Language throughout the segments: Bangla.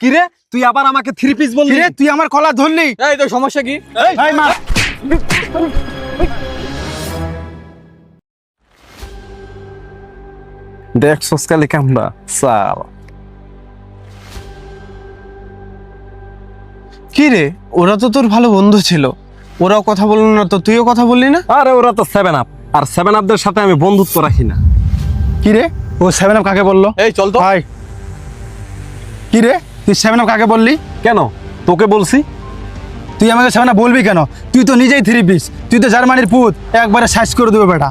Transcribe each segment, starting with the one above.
কি রে তুই আবার আমাকে থ্রি পিস বললি? কিরে তুই আমার কলার ধরলি? এই তো সমস্যা কি? এই মা দেখছস কালি কামড়া সাল। কি রে, ওরা তো তোর ভালো বন্ধু ছিল, ওরাও কথা বললো না তো তুইও কথা বললি না? আরে ওরা তো 7 আপ, আর 7 আপদের সাথে আমি বন্ধুত্ব রাখি না। কি রে, ও 7 আপ কাকে বললো? এই চল তো। ভাই কি রে, তুই 7 আপ কাকে বললি? কেন তোকে বলছি? তুই আমাকে 7 আপ বলবি কেন? তুই তো নিজেই থ্রি পিস, তুই তো জার্মানির পুত, একবারে সাইজ করে দেবে বেটা।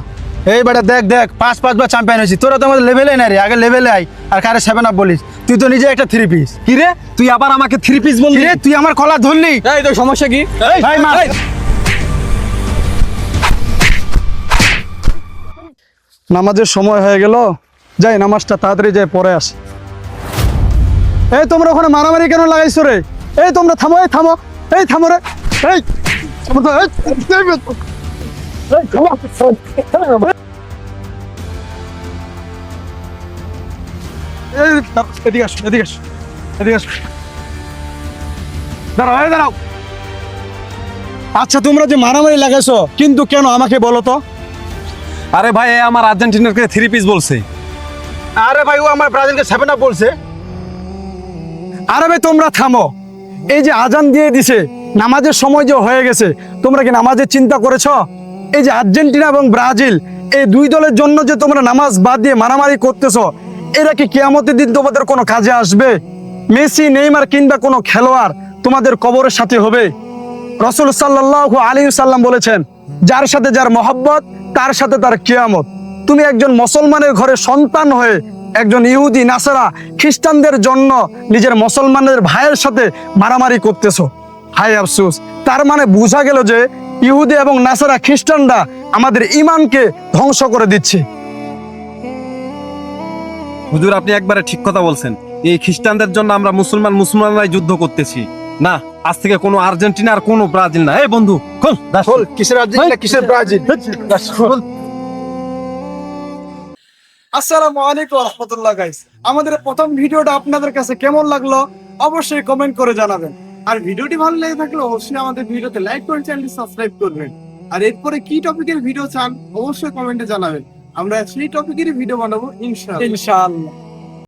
এই বেটা দেখ দেখ 5-5 বার চ্যাম্পিয়ন হয়েছি, তোরা তো আমাদের লেভেলে না রে, আগে লেভেলে আই আর কারে 7 আপ বলিস? তুই তো নিজে একটা থ্রি পিস। কি রে তুই আবার আমাকে থ্রি পিস বললি? কি রে তুই আমার কলার ধরলি? এই তো সমস্যা কি? ভাই মা নামাজের সময় হয়ে গেল, যাই নামাজটা তাড়াতাড়ি যাই পরে আসি। এই তোমরা ওখানে মারামারি কেন লাগাইছো রে? এই তোমরা থামো, এই থামো, এই থামো রে, এই থামো তো, এই থামো। এই এদিকে আসো, এদিকে আসো, এদিকে আসো, দাঁড়াও, এই দাঁড়াও। আচ্ছা তোমরা যে মারামারি লাগাইছো কিন্তু কেন আমাকে বলো তো? আরে ভাই এ আমার আর্জেন্টিনাকে থ্রি পিস বলছে। আরে ভাই ও আমার ব্রাজিলকে 7 আপ বলছে। আরে ভাই তোমরা থামো, এই যে আজান দিয়ে দিছে, নামাজের সময় যে হয়ে গেছে, তোমরা কি নামাজের চিন্তা করেছো? এই যে আর্জেন্টিনা এবং ব্রাজিল এই দুই দলের জন্য যে তোমরা নামাজ বাদ দিয়ে মারামারি করতেছো, এরা কি কিয়ামতের দিন তোমাদের কোনো কাজে আসবে? মেসি নেইমার কিংবা কোনো খেলোয়াড় তোমাদের কবরের সাথে হবে? রাসূল সাল্লাল্লাহু আলাইহি সাল্লাম বলেছেন, যার সাথে যার মহব্বত তার সাথে তার কিয়ামত। তুমি একজন মুসলমানের ঘরে সন্তান হয়ে একজন ইহুদি নাসারা খ্রিস্টানদের জন্য নিজের মুসলমানের ভাইয়ের সাথে মারামারি করতেছো। হায় আফসোস, তার মানে বোঝা গেল যে ইহুদি এবং নাসারা খ্রিস্টানরা আমাদের ঈমানকে ধ্বংস করে দিচ্ছে। হুজুর আপনি একবারে ঠিক কথা বলছেন। এই খ্রিস্টানদের জন্য আমরা মুসলমানরাই যুদ্ধ করতেছি না। আজ থেকে কোনো আর্জেন্টিনা আর কোনো ব্রাজিল না। এই বন্ধু খোল খোল, কিসের আর্জেন্টিনা কিসের ব্রাজিল? আসসালামু আলাইকুম ওয়া রাহমাতুল্লাহ গাইস। আমাদের প্রথম ভিডিওটা আপনাদের কাছে কেমন লাগলো অবশ্যই কমেন্ট করে জানাবেন। আর ভিডিওটি ভালো লেগে থাকলে অবশ্যই আমাদের ভিডিওতে লাইক করে চ্যানেলটি সাবস্ক্রাইব করবেন। আর এরপরে কি টপিকের ভিডিও চান অবশ্যই কমেন্টে জানাবেন, আমরা সেই টপিকেরই ভিডিও বানাবো ইনশাআল্লাহ।